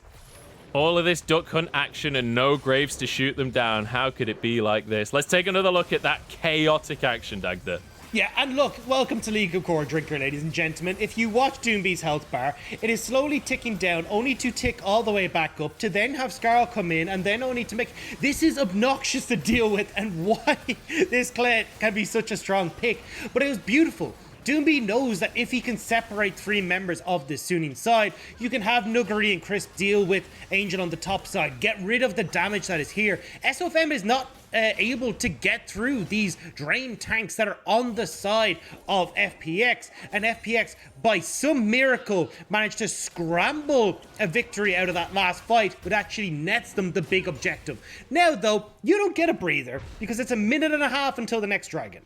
All of this duck hunt action and no graves to shoot them down. How could it be like this? Let's take another look at that chaotic action, Dagda. Yeah, and look, welcome to League of Core Drinker, ladies and gentlemen. If you watch Doinb's health bar, it is slowly ticking down, only to tick all the way back up, to then have Scarl come in, and then only to make... This is obnoxious to deal with, and why this Kled can be such a strong pick. But it was beautiful. Doinb knows that if he can separate 3 members of the Suning side, you can have Nuguri and Crisp deal with Angel on the top side, get rid of the damage that is here. SofM is not able to get through these drain tanks that are on the side of FPX, and FPX, by some miracle, managed to scramble a victory out of that last fight, but actually nets them the big objective. Now, though, you don't get a breather, because it's a minute and a half until the next dragon.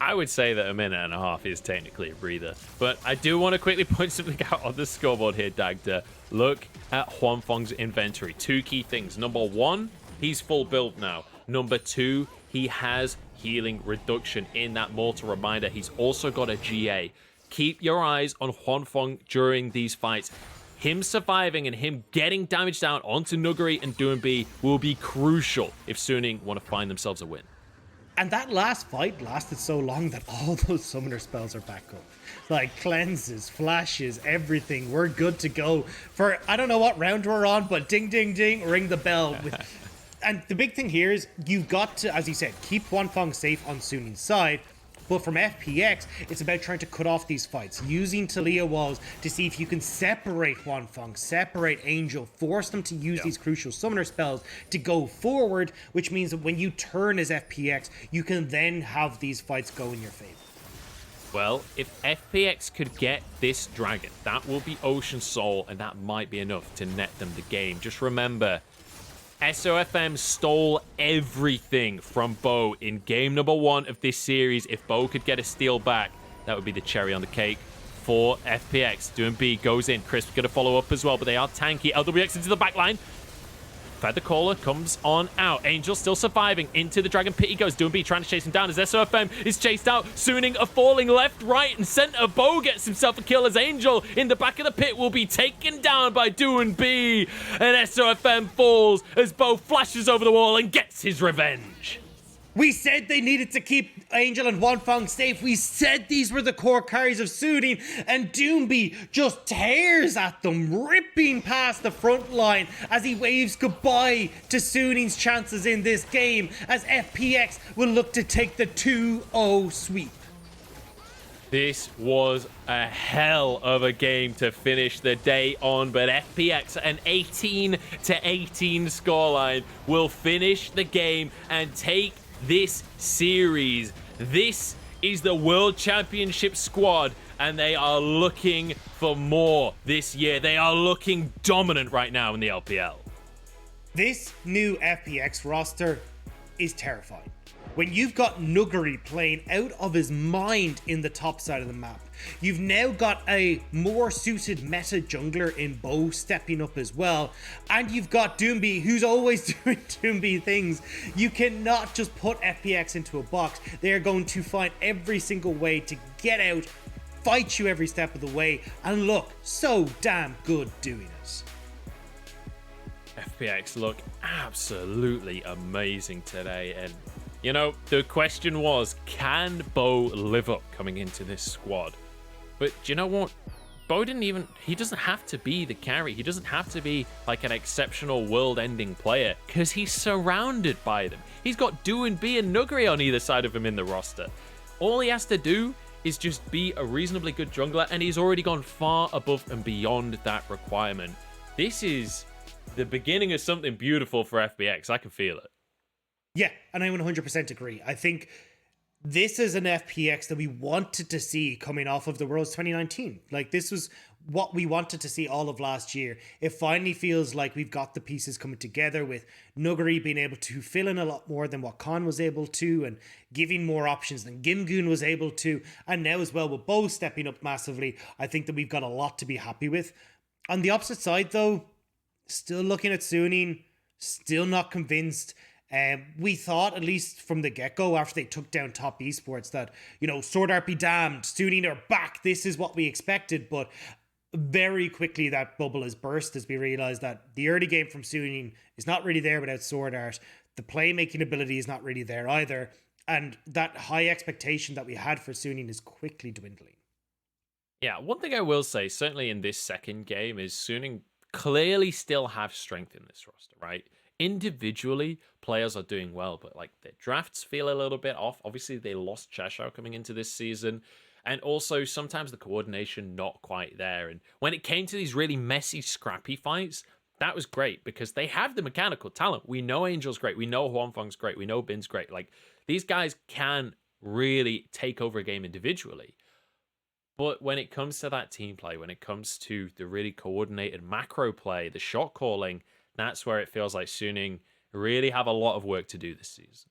I would say that a minute and a half is technically a breather, but I do want to quickly point something out on the scoreboard here, Dagda. Look at Huanfeng's inventory. 2 key things. Number 1, he's full build now. Number 2, he has healing reduction in that mortal reminder. He's also got a GA. Keep your eyes on Huanfeng during these fights. Him surviving and him getting damage down onto Nuguri and Doinb will be crucial if Suning want to find themselves a win. And that last fight lasted so long that all those summoner spells are back up. Like cleanses, flashes, everything. We're good to go for, I don't know what round we're on, but ding, ding, ding, ring the bell. And the big thing here is you've got to, as you said, keep Huanfeng safe on Suning's side. But from FPX, it's about trying to cut off these fights, using Taliyah walls to see if you can separate Huanfeng, separate Angel, force them to use these crucial summoner spells to go forward, which means that when you turn as FPX, you can then have these fights go in your favor. Well, if FPX could get this dragon, that will be Ocean Soul, and that might be enough to net them the game. Just remember, SofM stole everything from Bo in game number 1 of this series. If Bo could get a steal back, that would be the cherry on the cake for FPX. Doinb goes in. Crisp going to follow up as well, but they are tanky. LWX into the back line. Feather Caller comes on out. Angel still surviving. Into the Dragon Pit he goes. Doinb trying to chase him down as SofM is chased out. Suning are falling left, right, and center. Bo gets himself a kill as Angel in the back of the pit will be taken down by Doinb. And SofM falls as Bo flashes over the wall and gets his revenge. We said they needed to keep Angel and Huanfeng safe. We said these were the core carries of Suning, and Doinb just tears at them, ripping past the front line as he waves goodbye to Suning's chances in this game, as FPX will look to take the 2-0 sweep. This was a hell of a game to finish the day on, but FPX, an 18-18 scoreline, will finish the game and take this series. This is the World Championship squad, and they are looking for more this year. They are looking dominant right now in the LPL. This new FPX roster is terrifying. When you've got Nuguri playing out of his mind in the top side of the map, you've now got a more suited meta jungler in Bo stepping up as well, and you've got Doinb, who's always doing Doinb things. You cannot just put FPX into a box. They're going to find every single way to get out, fight you every step of the way, and look so damn good doing it. FPX look absolutely amazing today, and you know, the question was, can Bo live up coming into this squad? But do you know what? Bo he doesn't have to be the carry. He doesn't have to be like an exceptional world-ending player, because he's surrounded by them. He's got Doinb and Nuguri on either side of him in the roster. All he has to do is just be a reasonably good jungler, and he's already gone far above and beyond that requirement. This is the beginning of something beautiful for FPX. I can feel it. Yeah, and I 100% agree. I think this is an FPX that we wanted to see coming off of the Worlds 2019. Like, this was what we wanted to see all of last year. It finally feels like we've got the pieces coming together, with Nuguri being able to fill in a lot more than what Khan was able to, and giving more options than Gimgoon was able to. And now as well, with Bo stepping up massively, I think that we've got a lot to be happy with. On the opposite side, though, still looking at Suning, still not convinced. We thought, at least from the get-go, after they took down Top Esports, that, you know, Sword Art be damned, Suning are back, this is what we expected. But very quickly that bubble has burst as we realised that the early game from Suning is not really there without Sword Art. The playmaking ability is not really there either. And that high expectation that we had for Suning is quickly dwindling. Yeah, one thing I will say, certainly in this second game, is Suning clearly still have strength in this roster, right? Individually, players are doing well, but like their drafts feel a little bit off. Obviously, they lost Cheshire coming into this season, and also sometimes the coordination not quite there. And when it came to these really messy, scrappy fights, that was great because they have the mechanical talent. We know Angel's great, we know Huanfeng's great, we know Bin's great. Like these guys can really take over a game individually. But when it comes to that team play, when it comes to the really coordinated macro play, the shot calling, that's where it feels like Suning really have a lot of work to do this season.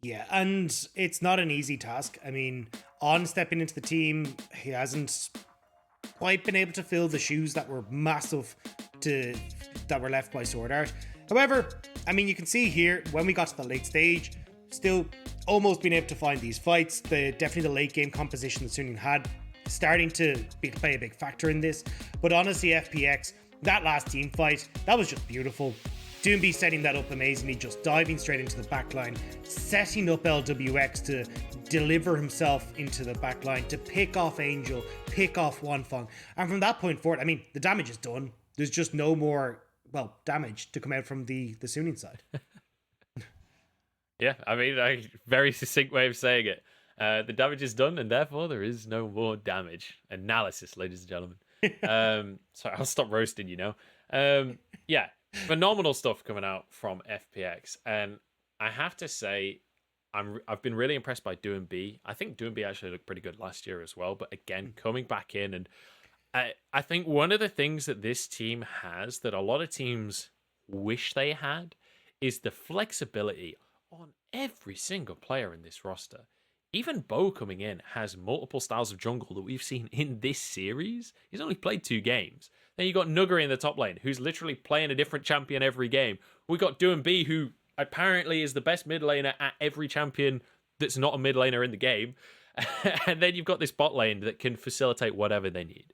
Yeah, and it's not an easy task. I mean, on stepping into the team, he hasn't quite been able to fill the shoes that were massive that were left by Sword Art. However, I mean, you can see here when we got to the late stage, still almost being able to find these fights. Definitely the late game composition that Suning had starting to play a big factor in this. But honestly, FPX, that last team fight, that was just beautiful. Doinb setting that up amazingly, just diving straight into the backline, setting up Lwx to deliver himself into the backline, to pick off Angel, pick off Huanfeng. And from that point forward, I mean, the damage is done. There's just no more, well, damage to come out from the Suning side. Yeah, I mean, very succinct way of saying it. The damage is done, and therefore there is no more damage. Analysis, ladies and gentlemen. Sorry, I'll stop roasting, you know. Yeah, phenomenal stuff coming out from FPX, and I have to say, I've been really impressed by Doinb. I think Doinb actually looked pretty good last year as well, but again, coming back in, and I think one of the things that this team has that a lot of teams wish they had is the flexibility on every single player in this roster. Even Bo coming in has multiple styles of jungle that we've seen in this series. He's only played 2 games. Then you got Nuguri in the top lane, who's literally playing a different champion every game. We got Doinb, who apparently is the best mid laner at every champion that's not a mid laner in the game. And then you've got this bot lane that can facilitate whatever they need.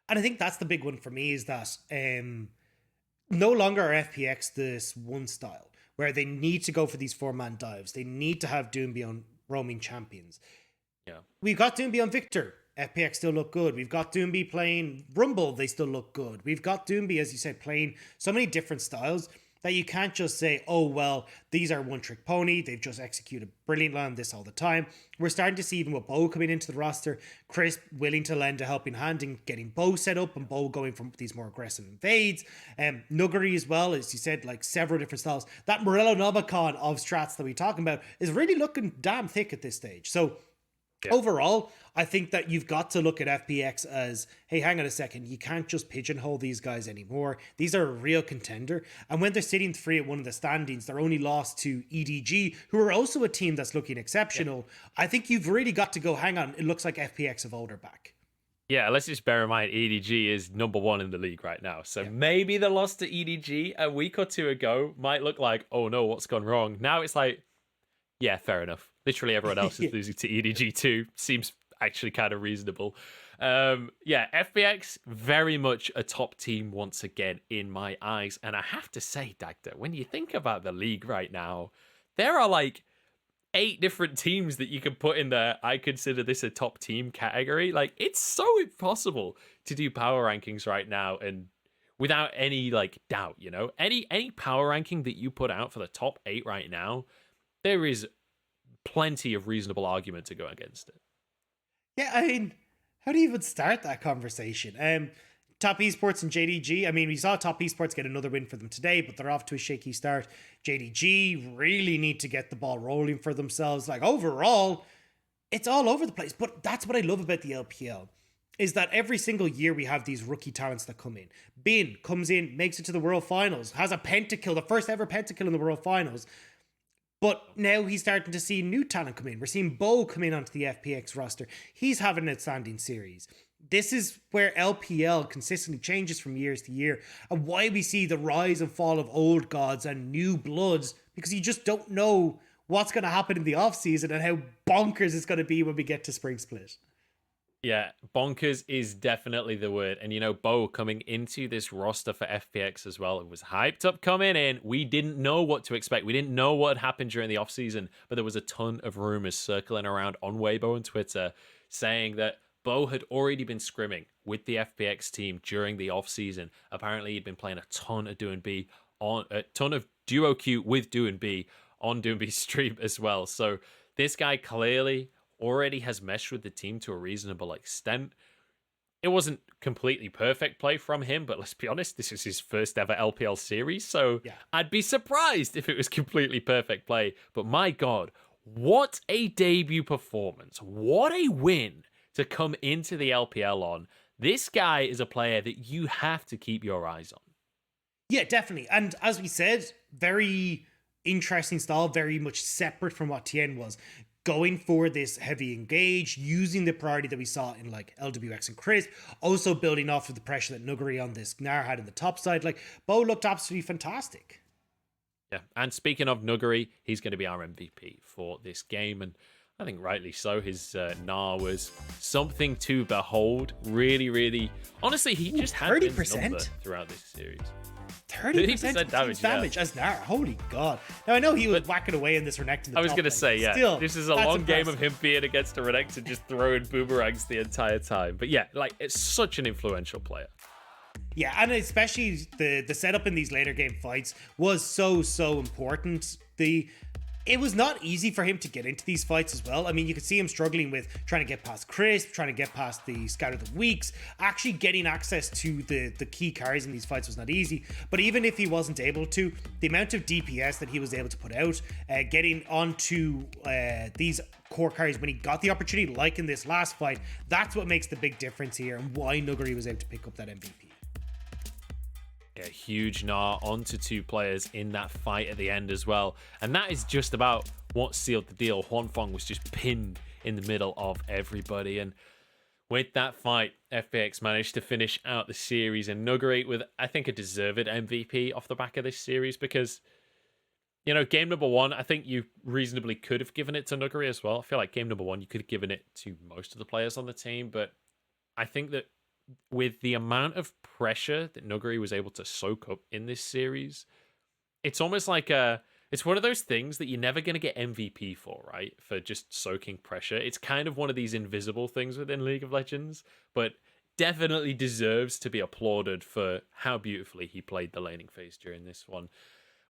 And I think that's the big one for me is that no longer are FPX this one style where they need to go for these 4-man dives. They need to have Doinb on roaming champions. Yeah, We've got Doinb on Victor. FPX still look good. We've got Doinb playing Rumble. They still look good. We've got Doinb, as you said, playing so many different styles that you can't just say, oh, well, these are one-trick pony. They've just executed brilliantly on this all the time. We're starting to see even with Bo coming into the roster, Chris willing to lend a helping hand in getting Bo set up and Bo going from these more aggressive invades. Nuguri as well, as you said, like several different styles. That Morello Nomicon of strats that we're talking about is really looking damn thick at this stage. So overall, I think that you've got to look at FPX as, hey, hang on a second, you can't just pigeonhole these guys anymore. These are a real contender. And when they're sitting 3 at one of the standings, they're only lost to EDG, who are also a team that's looking exceptional. Yeah. I think you've really got to go, hang on, it looks like FPX have older back. Yeah, let's just bear in mind EDG is number 1 in the league right now. So maybe the loss to EDG a week or 2 ago might look like, oh no, what's gone wrong? Now it's like, yeah, fair enough. Literally everyone else is losing to EDG too. Seems actually kind of reasonable. FPX, very much a top team once again in my eyes. And I have to say, Dagda, when you think about the league right now, there are like 8 different teams that you can put in the I consider this a top team category. Like, it's so impossible to do power rankings right now and without any like doubt, you know? Any power ranking that you put out for the top 8 right now, there is plenty of reasonable argument to go against it. Yeah, I mean, how do you even start that conversation? Top Esports and JDG, I mean, we saw Top Esports get another win for them today, but they're off to a shaky start. JDG really need to get the ball rolling for themselves. Like, overall, it's all over the place. But that's what I love about the LPL, is that every single year we have these rookie talents that come in. Bin comes in, makes it to the World Finals, has a pentakill, the first ever pentakill in the World Finals. But now he's starting to see new talent come in. We're seeing Bo come in onto the FPX roster. He's having an outstanding series. This is where LPL consistently changes from years to year, and why we see the rise and fall of old gods and new bloods, because you just don't know what's going to happen in the offseason and how bonkers it's going to be when we get to Spring Split. Yeah, bonkers is definitely the word. And, you know, Bo coming into this roster for FPX as well, it was hyped up coming in. We didn't know what to expect. We didn't know what had happened during the offseason, but there was a ton of rumors circling around on Weibo and Twitter saying that Bo had already been scrimming with the FPX team during the offseason. Apparently, he'd been playing a ton of Doinb on a ton of duo queue with Doinb on Doinb's stream as well. So this guy clearly already has meshed with the team to a reasonable extent. It wasn't completely perfect play from him, but let's be honest, this is his first ever LPL series, so Yeah. I'd be surprised if it was completely perfect play. But my God, what a debut performance. What a win to come into the LPL on. This guy is a player that you have to keep your eyes on. Yeah, definitely. And as we said, very interesting style, very much separate from what Tian was. Going for this heavy engage, using the priority that we saw in like LWX and Crisp, also building off of the pressure that Nuguri on this Gnar had in the top side. Like, Bo looked absolutely fantastic. Yeah, and speaking of Nuguri, he's going to be our MVP for this game, and I think rightly so. His Gnar was something to behold. Really, really. Honestly, he just had 30% number throughout this series. 30% damage as Gnar. Holy God. Now, I know he was whacking away in this Renekton. I was going to say, yeah, still, this is a long game of him being against a Renekton, just throwing boomerangs the entire time. But yeah, like, it's such an influential player. Yeah, and especially the setup in these later game fights was so important. It was not easy for him to get into these fights as well. I mean, you could see him struggling with trying to get past Crisp, trying to get past the Scout of the Weeks. Actually getting access to the key carries in these fights was not easy. But even if he wasn't able to, the amount of DPS that he was able to put out, getting onto these core carries when he got the opportunity, like in this last fight, that's what makes the big difference here and why Nuguri was able to pick up that MVP. A huge Gnar onto two players in that fight at the end as well. And that is just about what sealed the deal. Huanfeng was just pinned in the middle of everybody. And with that fight, FPX managed to finish out the series and Nuguri with, I think, a deserved MVP off the back of this series because, you know, game number one, I think you reasonably could have given it to Nuguri as well. I feel like game number one, you could have given it to most of the players on the team, but I think that with the amount of pressure that Nuguri was able to soak up in this series, it's almost like it's one of those things that you're never going to get MVP for, right? For just soaking pressure. It's kind of one of these invisible things within League of Legends, but definitely deserves to be applauded for how beautifully he played the laning phase during this one.